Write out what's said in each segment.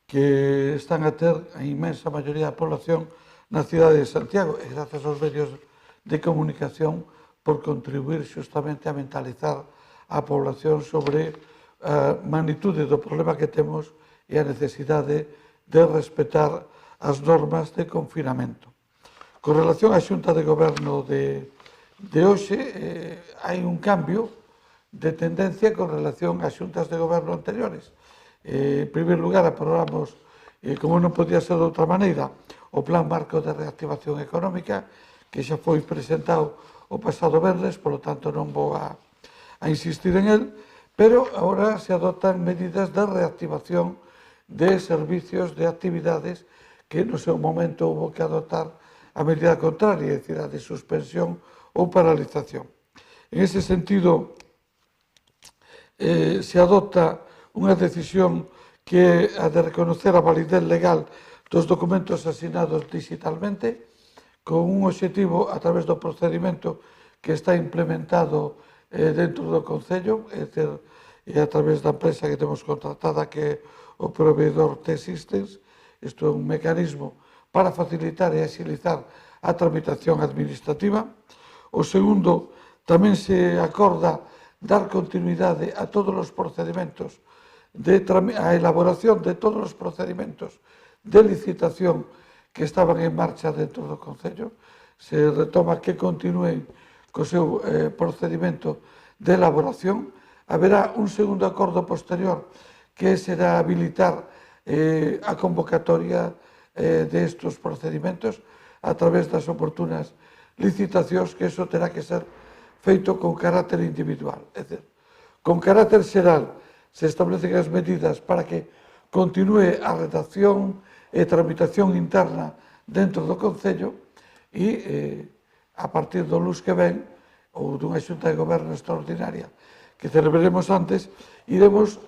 que están a ter a inmensa maioría da población na cidade de Santiago, e grazas aos medios de comunicación por contribuir xustamente a mentalizar a población sobre a magnitude do problema que temos e a necesidade de respetar as normas de confinamento. Con relación á Xunta de Goberno de hoxe, hai un cambio de tendencia con relación ás xuntas de goberno anteriores. En primeiro lugar, aprobamos, como non podía ser de outra maneira, o Plan Marco de Reactivación Económica, que xa foi presentado o pasado venres, polo tanto non vou a insistir en el, pero agora se adoptan medidas de reactivación de servicios, de actividades que no seu momento houve que adoptar a medida contraria, é dicir, a de suspensión ou paralización. En ese sentido, se adopta unha decisión que é a de reconocer a validez legal dos documentos asinados digitalmente con un obxectivo a través do procedimento que está implementado dentro do Concello, é dicir, a través da empresa que temos contratada, que é o proveedor T-Systems. Isto é un mecanismo para facilitar e agilizar a tramitación administrativa. O segundo, tamén se acorda dar continuidade a todos os procedimentos, a elaboración de todos os procedimentos de licitación que estaban en marcha dentro do Concello. Se retoma que continúen co seu procedimento de elaboración. Haberá un segundo acordo posterior que será habilitar a convocatoria destes procedimentos a través das oportunas licitacións, que eso terá que ser feito con carácter individual. É dicir, con carácter xeral se establecen as medidas para que continúe a redacción e tramitación interna dentro do Concello e, a partir do luns que ven, ou dunha xunta de goberno extraordinaria que celebraremos antes, iremos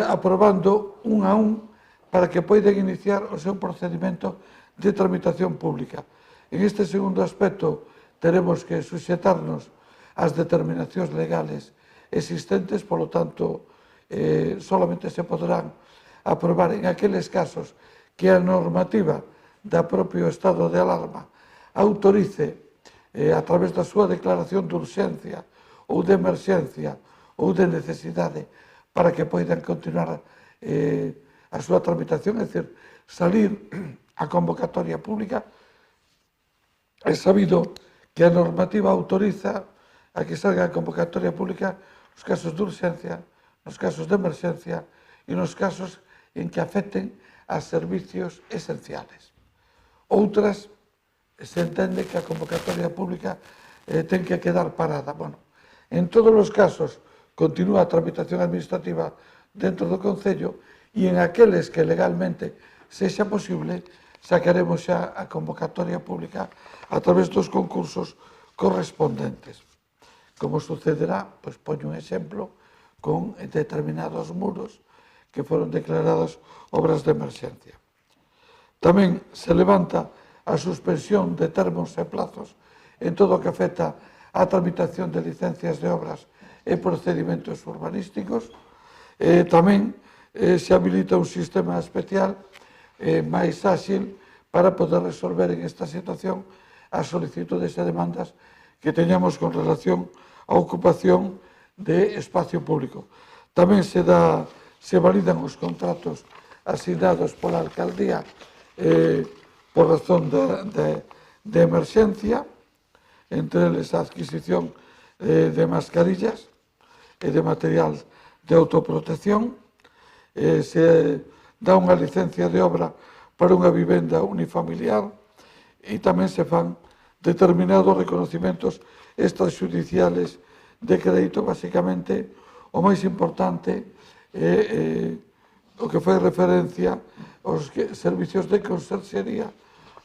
aprobando un a un para que poidan iniciar o seu procedimento de tramitación pública. En este segundo aspecto, teremos que suxetarnos ás determinacións legales existentes, polo tanto, solamente se poderán aprobar en aqueles casos que a normativa da propio estado de alarma autorice, a través da súa declaración de urxencia ou de emerxencia ou de necesidade, para que poidan continuar a súa tramitación, é dicir, salir a convocatoria pública. É sabido que a normativa autoriza a que salga a convocatoria pública nos casos de urxencia, nos casos de emerxencia e nos casos en que afecten a servicios esenciales. Outras, se entende que a convocatoria pública ten que quedar parada. Bueno, en todos os casos continúa a tramitación administrativa dentro do Concello e en aqueles que legalmente sexa posible sacaremos xa a convocatoria pública a través dos concursos correspondentes. Como sucederá, pois poño un exemplo con determinados muros que foron declarados obras de emerxencia. Tamén se levanta a suspensión de termos e plazos en todo o que afecta á tramitación de licencias de obras e procedimentos urbanísticos. Tamén se habilita un sistema especial máis áxil para poder resolver en esta situación as solicitudes e demandas que teñamos con relación á ocupación de espacio público. Tamén se validan os contratos asignados pola alcaldía por razón de emerxencia, entre eles a adquisición de mascarillas e de material de autoprotección. Se dá unha licencia de obra para unha vivenda unifamiliar e tamén se fan determinados reconocimientos extrajudiciales de crédito. Basicamente, o máis importante é o que fai referencia aos servicios de conserxería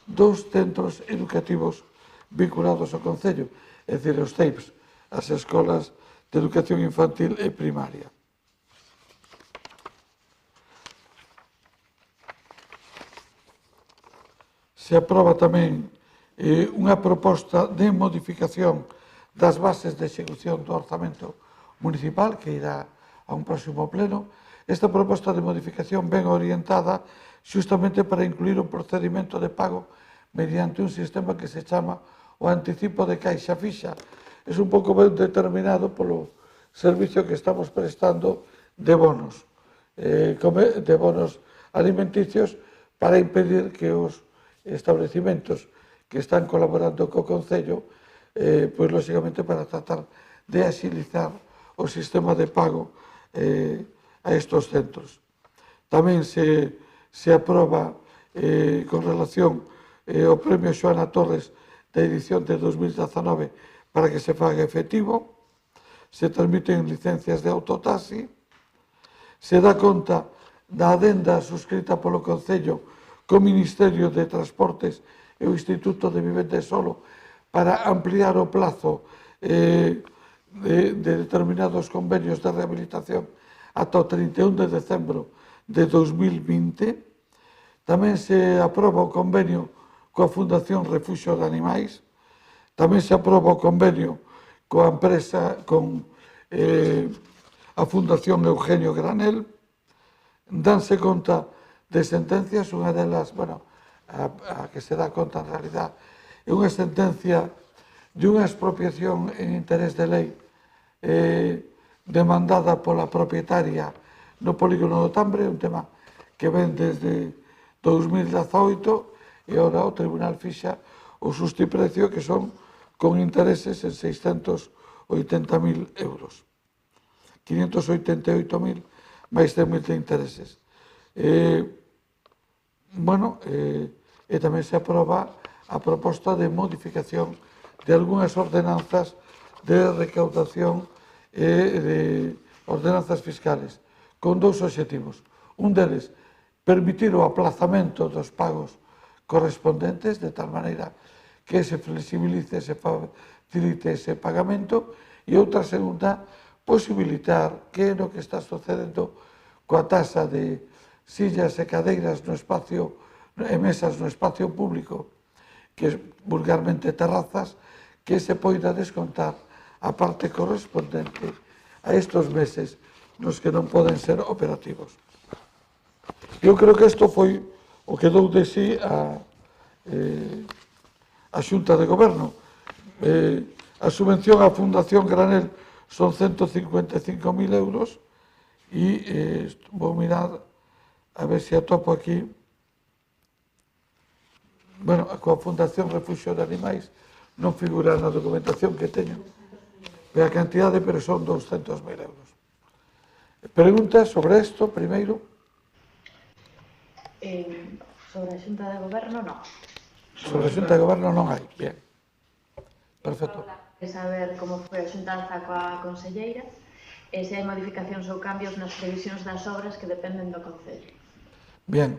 dos centros educativos vinculados ao Concello, é dicir, os CEIPs, as escolas de educación infantil e primaria. Se aproba tamén unha proposta de modificación das bases de execución do orzamento municipal que irá a un próximo pleno. Esta proposta de modificación ben orientada xustamente para incluir un procedimento de pago mediante un sistema que se chama o anticipo de caixa fixa. É un pouco ben determinado polo servicio que estamos prestando de bonos alimenticios para impedir que os establecimentos que están colaborando co Concello, pois, lóxicamente, para tratar de axilizar o sistema de pago a estes centros. Tamén se aproba con relación ao Premio Xoana Torres da edición de 2019 para que se faga efectivo, se transmiten licencias de autotaxi, se dá conta da adenda suscrita polo Concello co Ministerio de Transportes e o Instituto de Vivenda e Solo para ampliar o plazo de determinados convenios de rehabilitación ata o 31 de decembro de 2020. Tamén se aproba o convenio coa Fundación Refuxio de Animais. Tamén se aproba o convenio coa empresa, con a Fundación Eugenio Granel. Danse conta de sentencias, unha delas, a que se dá conta en realidad, é unha sentencia de unha expropiación en interés de lei demandada pola propietaria no polígono do Tambre, un tema que ven desde 2018, e agora o Tribunal fixa o xustiprecio, que son con intereses en 680.000 euros. 588.000 máis 100.000 de intereses. E tamén se aproba a proposta de modificación de algunhas ordenanzas de recaudación e de ordenanzas fiscales, con dous obxectivos. Un deles, permitir o aplazamento dos pagos correspondentes, de tal maneira que se flexibilice, se facilite ese pagamento, e outra segunda, posibilitar que no que está sucedendo coa taxa de sillas e cadeiras no espacio e mesas no espacio público, que vulgarmente terrazas, que se poida descontar a parte correspondente a estes meses nos que non poden ser operativos. Eu creo que isto foi o que dou de si a Xunta de Goberno. A subvención á Fundación Granel son 155.000 euros e vou mirar a ver se atopo aquí. Coa Fundación Refuxio de Animais non figura na documentación que teño a cantidade, pero son 200.000 euros. Preguntas sobre isto, primeiro? Sobre a Xunta de Goberno, non. Sobre a Xunta de Goberno non hai. Bien. Perfecto. Quer saber como foi a xuntanza coa conselleira e se hai modificacións ou cambios nas previsións das obras que dependen do Concello. Bien.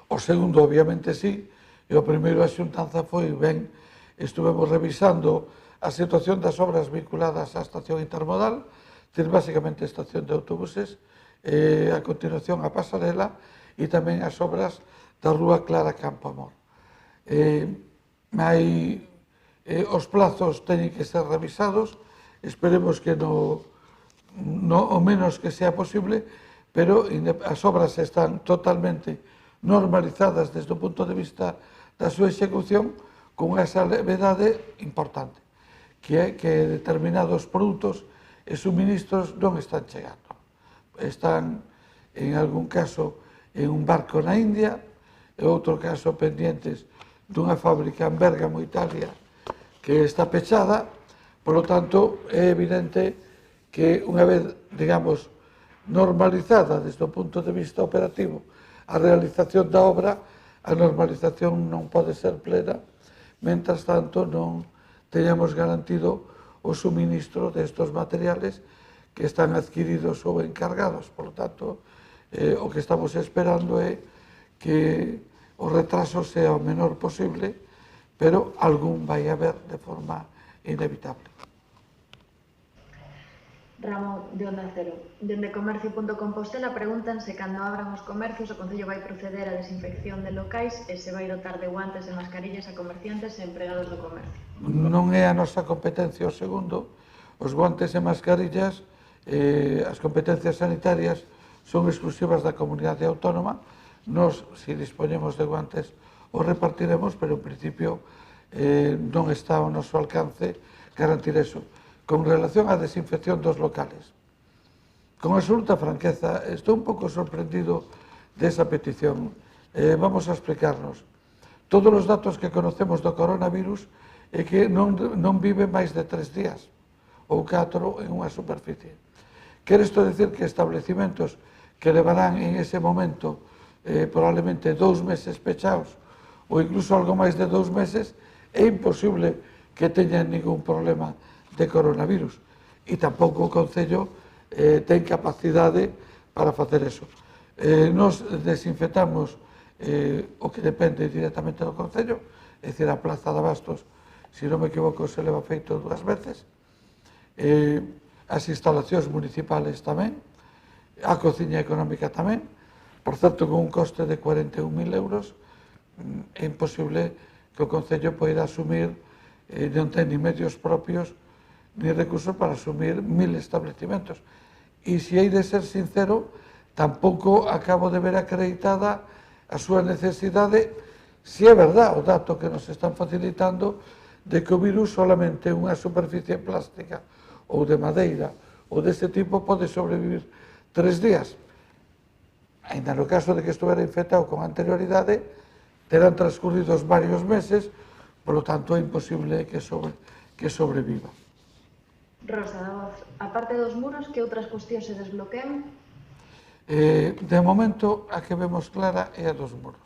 O segundo, obviamente, sí. E o primeiro, a xuntanza foi ben. Estuvemos revisando a situación das obras vinculadas á estación intermodal, basicamente a estación de autobuses, a continuación a pasarela e tamén as obras da Rúa Clara Campoamor. Os plazos teñen que ser revisados, esperemos que o menos que sea posible, pero as obras están totalmente normalizadas desde o punto de vista da súa execución, con unha salvedade importante, que é que determinados produtos e suministros non están chegando. Están, en algún caso, en un barco na India, e outro caso pendientes dunha fábrica en Bérgamo, Italia, que está pechada. Por lo tanto, é evidente que unha vez, digamos, normalizada desde o punto de vista operativo a realización da obra, a normalización non pode ser plena, mentras tanto non teñamos garantido o suministro destes materiales que están adquiridos ou encargados. Por lo tanto, o que estamos esperando é que o retraso sea o menor posible, pero algún vai haber de forma inevitable. Ramón, de Onda Cero. Dende Comercio.compostela pregúntanse cando abran os comercios o Concello vai proceder á desinfección de locais e se vai dotar de guantes e mascarillas a comerciantes e empregados do comercio. Non é a nosa competencia o segundo. Os guantes e mascarillas, as competencias sanitarias son exclusivas da comunidade autónoma. Nos, se dispoñemos de guantes, os repartiremos, pero en principio non está ao noso alcance garantir eso. Con relación á desinfección dos locales, con absoluta franqueza, estou un pouco sorprendido desa petición. Vamos a explicarnos. Todos os datos que conocemos do coronavirus é que non vive máis de 3 días ou 4 en unha superficie. Quere isto dicir que establecimentos que levarán en ese momento probablemente 2 meses pechados ou incluso algo máis de 2 meses, é imposible que teñan ningún problema de coronavirus. E tampouco o Concello ten capacidade para facer eso. Nos desinfectamos o que depende directamente do Concello, é dicir, a Plaza de Abastos, se non me equivoco, se leva feito 2 veces, as instalacións municipales tamén, a cociña económica tamén, por certo, con un coste de 41.000 euros, é imposible que o Concello poida asumir, non ten ni medios propios, ni recursos para asumir 1.000 establecimentos. E se hai de ser sincero, tampouco acabo de ver acreditada a súa necesidade, se é verdad o dato que nos están facilitando de que o virus solamente unha superficie plástica ou de madeira ou deste tipo pode sobrevivir 3 días. Ainda no caso de que estuvera infectado con anterioridade, terán transcurridos varios meses, polo tanto é imposible que sobreviva. Rosa, da Voz, aparte dos muros, que outras cuestións se desbloquean? De momento, a que vemos clara é a dos muros.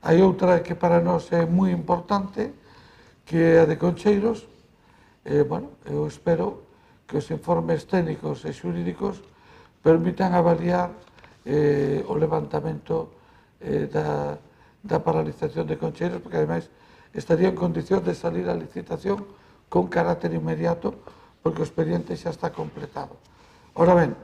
Hai outra que para nós é moi importante, que é a de Concheiros. Eu espero que os informes técnicos e xurídicos permitan avaliar o levantamento da paralización de Concheiros, porque ademais estaría en condicións de salir a licitación con carácter inmediato, porque o expediente xa está completado. Ora ben,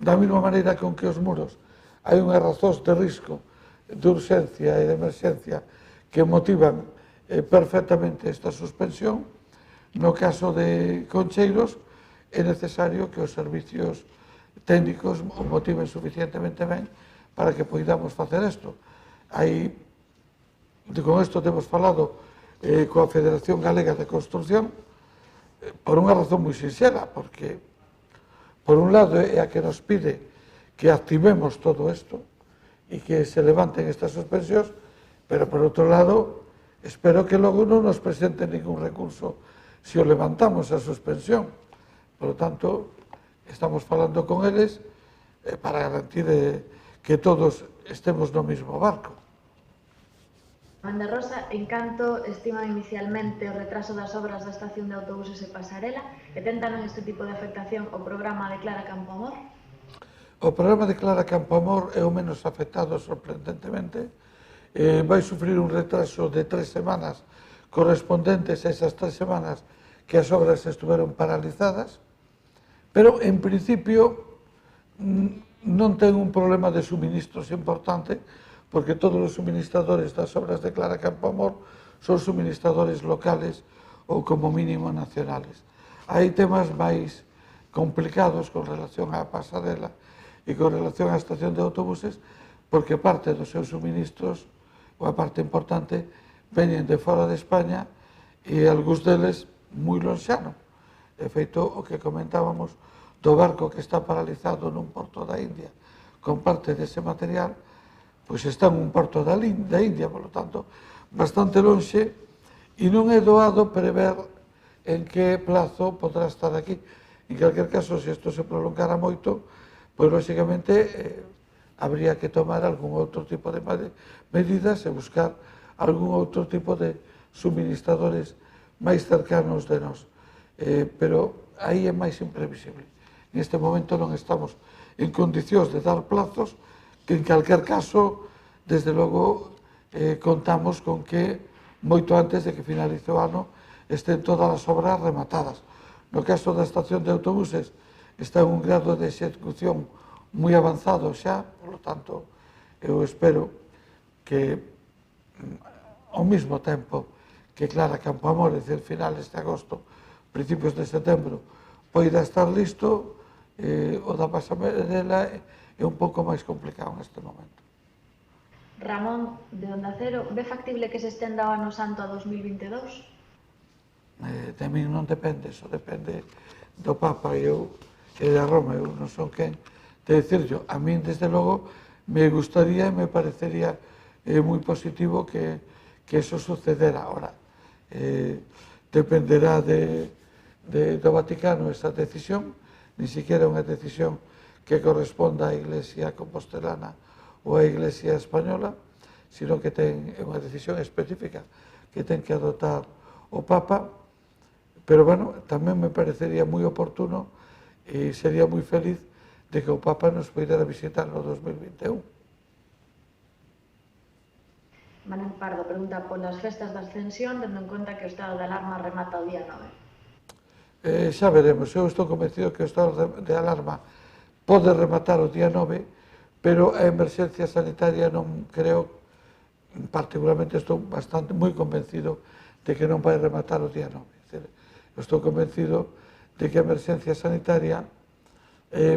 da mesma maneira con que os muros hai unhas razóns de risco, de urxencia e de emerxencia que motivan perfectamente esta suspensión, no caso de Concheiros é necesario que os servicios técnicos o motiven suficientemente ben para que poidamos facer isto. Con isto temos falado coa Federación Galega de Construcción por unha razón moi sinxela, porque por un lado é a que nos pide que activemos todo isto e que se levanten estas suspensións, pero por outro lado espero que logo non nos presenten ningún recurso se o levantamos a suspensión. Por lo tanto, estamos falando con eles para garantir que todos estemos no mismo barco. Amanda Rosa, en canto estiman inicialmente o retraso das obras da estación de autobuses e pasarela, e ten tamén este tipo de afectación o programa de Clara Campoamor? O programa de Clara Campoamor é o menos afectado sorprendentemente. Vai sufrir un retraso de 3 semanas correspondentes a esas 3 semanas que as obras estuveron paralizadas, pero en principio non ten un problema de suministros importante, porque todos os suministradores das obras de Clara Campoamor son suministradores locales ou como mínimo nacionales. Hai temas máis complicados con relación á pasarela e con relación á estación de autobuses, porque parte dos seus suministros, ou a parte importante, veñen de fora de España e algúns deles moi lonxano. De feito, o que comentábamos do barco que está paralizado nun porto da India con parte dese material, pois está en un porto da India, polo tanto, bastante lonxe, e non é doado prever en que plazo podrá estar aquí. En calquer caso, se isto se prolongara moito, pois, lóxicamente, habría que tomar algún outro tipo de medidas e buscar algún outro tipo de suministradores máis cercanos de nós. Pero aí é máis imprevisible. Neste momento non estamos en condicións de dar plazos, que en calquer caso, desde logo, contamos con que moito antes de que finalice o ano estén todas as obras rematadas. No caso da estación de autobuses está en un grado de execución moi avanzado xa, por lo tanto, eu espero que ao mesmo tempo que Clara Campoamor, é dicir, finales de agosto, principios de setembro, poida estar listo, o da pasarela é un pouco máis complicado neste momento. Ramón, de Onda Cero, ve factible que se estenda o Ano Santo a 2022? De min non depende, só depende do Papa e de Roma. Eu non son quen de dicirlo. A min, desde logo, me gustaría e me parecería moi positivo que eso sucedera. Ahora, dependerá do Vaticano esa decisión, ni siquiera unha decisión que corresponda á Iglesia compostelana ou á Iglesia española, sino que ten unha decisión específica que ten que adoptar o Papa. Pero, bueno, tamén me parecería moi oportuno e sería moi feliz de que o Papa nos poidera visitar no 2021. Manuel Pardo pregunta polas festas da Ascensión, tendo en conta que o estado de alarma remata o día 9. Xa veremos. Eu estou convencido que o estado de alarma pode rematar o día 9, pero a emerxencia sanitaria non creo, particularmente estou moi convencido de que non vai rematar o día 9. Eu estou convencido de que a emerxencia sanitaria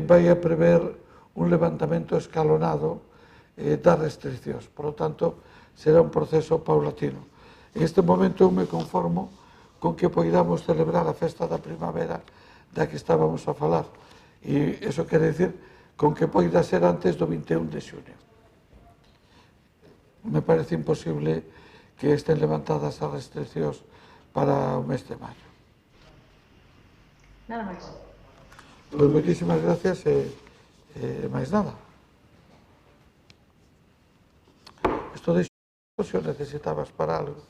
vai a prever un levantamento escalonado das restriccións. Por lo tanto, será un proceso paulatino. En este momento eu me conformo con que poidamos celebrar a festa da primavera da que estábamos a falar. E iso quere dicir con que poida ser antes do 21 de xunio. Me parece imposible que estén levantadas as restriccións para o mes de maio. Nada máis. Pois moitísimas gracias e máis nada. Isto deixo se o necesitabas para algo.